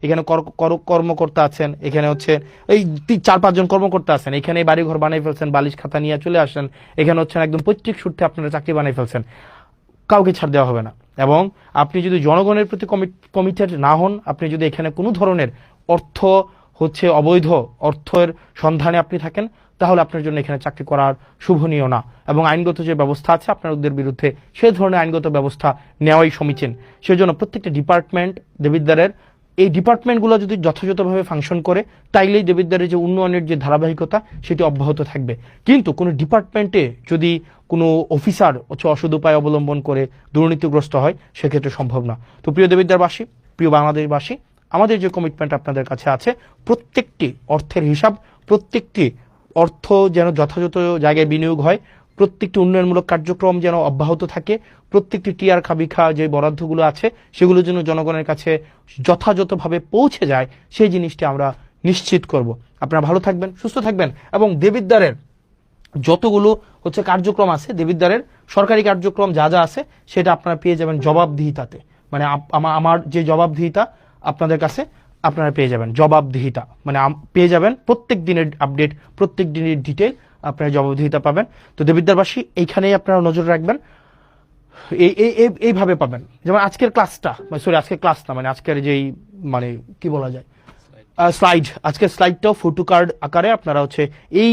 এখানে কর্মকর্তা আছেন, এখানে হচ্ছে এই 4-5 জন কর্মকর্তা আছেন, এখানে বাড়িঘর বানাই ফেলছেন, বালিশ খাতা নিয়ে চলে আসেন, এখানে হচ্ছেন একদম পৈতৃক সূত্রে আপনারা চাকরি বানাই ফেলছেন, কাউকে ছাড় দেওয়া হবে না। এবং আপনি যদি জনগণের প্রতি কমিটেড না হন, আপনি যদি এখানে কোনো ধরনের অর্থ হচ্ছে অবৈধ অর্থের সন্ধানে আপনি থাকেন, তাহলে আপনার জন্য এখানে চাকরি করার শুভনীয় না। এবং আইনগত যে ব্যবস্থা আছে আপনাদের বিরুদ্ধে, সেই ধরনের আইনগত ব্যবস্থা নেওয়াই সমীচীন। সেজন্য প্রত্যেকটা ডিপার্টমেন্ট দেবিদ্বারের, এই ডিপার্টমেন্টগুলো যদি যথাযথভাবে ফাংশন করে, তাইলেই দেবিদ্বারের যে উন্নয়নের যে ধারাবাহিকতা সেটি অব্যাহত থাকবে। কিন্তু কোনো ডিপার্টমেন্টে যদি কোনো অফিসার হচ্ছে অসৎ উপায় অবলম্বন করে দুর্নীতিগ্রস্ত হয়, সেক্ষেত্রে সম্ভব না। তো প্রিয় দেবিদ্বারবাসী, প্রিয় বাংলাদেশবাসী, আমাদের যে কমিটমেন্ট আপনাদের কাছে আছে, প্রত্যেকটি অর্থের হিসাব, প্রত্যেকটি অর্থ যেন যথাযথ জায়গায় বিনিয়োগ হয়, প্রত্যেকটি উন্নয়নমূলক কার্যক্রম যেন অব্যাহত থাকে, প্রত্যেকটি টিআর খাবিখা যে বরাদ্দগুলো আছে সেগুলো যেন জনগণের কাছে যথাযথভাবে পৌঁছে যায়, সেই জিনিসটি আমরা নিশ্চিত করব। আপনারা ভালো থাকবেন, সুস্থ থাকবেন, এবং দেবিদ্বারের যতগুলো হচ্ছে কার্যক্রম আছে, দেবিদ্বারের সরকারি কার্যক্রম যা যা আছে, সেটা আপনারা পেয়ে যাবেন জবাবদিহিতাতে। মানে আমার যে জবাবদিহিতা আপনাদের কাছে আপনারা পেয়ে যাবেন, জবাবদিহিতা মানে পেয়ে যাবেন প্রত্যেক দিনের আপডেট, প্রত্যেক দিনের ডিটেল আপনারা জবাবদিহিতা পাবেন। তো দেবিদ্বারবাসী, এইখানেই আপনারা নজর রাখবেন, এইভাবে পাবেন। যেমন আজকের ক্লাসটা, সরি আজকের ক্লাস না, মানে আজকের যেই মানে কি বলা যায় স্লাইড, আজকের স্লাইডটাও ফটো কার্ড আকারে আপনারা হচ্ছে এই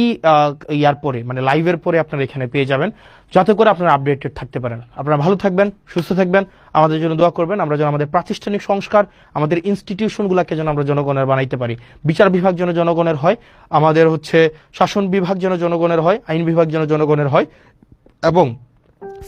ইয়ার পরে মানে লাইভের পরে আপনারা এখানে পেয়ে যাবেন, যাতে করে আপনারা আপডেটেড থাকতে পারেন। আপনারা ভালো থাকবেন, সুস্থ থাকবেন, আমাদের জন্য দোয়া করবেন। আমরা যেন আমাদের প্রাতিষ্ঠানিক সংস্কার, আমাদের ইনস্টিটিউশনগুলোকে যেন আমরা জনগণের বানাইতে পারি। বিচার বিভাগ যেন জনগণের হয়, আমাদের হচ্ছে শাসন বিভাগ যেন জনগণের হয়, আইন বিভাগ যেন জনগণের হয়। এবং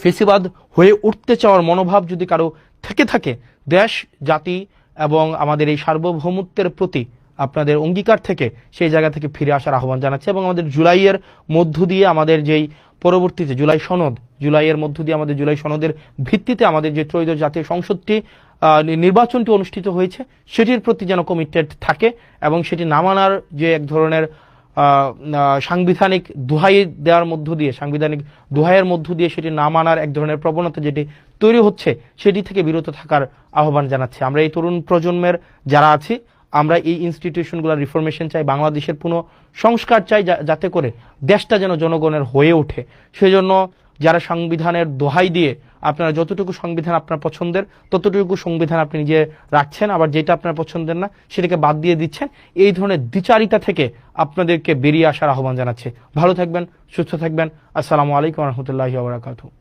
ফেসিবাদ হয়ে উঠতে চাওয়ার মনোভাব যদি কারো থেকে থাকে, দেশ জাতি এবং আমাদের এই সার্বভৌমত্বের প্রতি আপনাদের অঙ্গীকার থেকে সেই জায়গা থেকে ফিরে আসার আহ্বান জানাচ্ছে। এবং আমাদের জুলাইয়ের মধ্য দিয়ে আমাদের যেই পরবর্তীতে জুলাই সনদ, জুলাইয়ের মধ্য দিয়ে আমাদের জুলাই সনদের ভিত্তিতে আমাদের যে ত্রয়োদশ জাতীয় সংসদটি নির্বাচনটি অনুষ্ঠিত হয়েছে, সেটির প্রতি যেন কমিটেড থাকে, এবং সেটি না মানার যে এক ধরনের সাংবিধানিক দোহাই দেওয়ার মধ্য দিয়ে, সাংবিধানিক দোহাইয়ের মধ্য দিয়ে সেটি না মানার এক ধরনের প্রবণতা যেটি তৈরি হচ্ছে, সেটি থেকে বিরত থাকার আহ্বান জানাচ্ছি। আমরা এই তরুণ প্রজন্মের যারা আছি, আমরা এই ইনস্টিটিউশনগুলোর রিফরমেশন চাই, বাংলাদেশের পুনঃ সংস্কার চাই, যাতে করে দেশটা যেন জনগণের হয়ে ওঠে। সেজন্য যারা সংবিধানের দোহাই দিয়ে আপনারা যতটুকু সংবিধান আপনার পছন্দের ততটুকু সংবিধান আপনি নিজে রাখছেন, আবার যেটা আপনার পছন্দের না সেটাকে বাদ দিয়ে দিচ্ছেন, এই ধরনের দ্বিচারিতা থেকে আপনাদেরকে বেরিয়ে আসার আহ্বান জানাচ্ছে। ভালো থাকবেন, সুস্থ থাকবেন। আসসালামু আলাইকুম ওয়া রাহমাতুল্লাহি ওয়া বারাকাতুহু।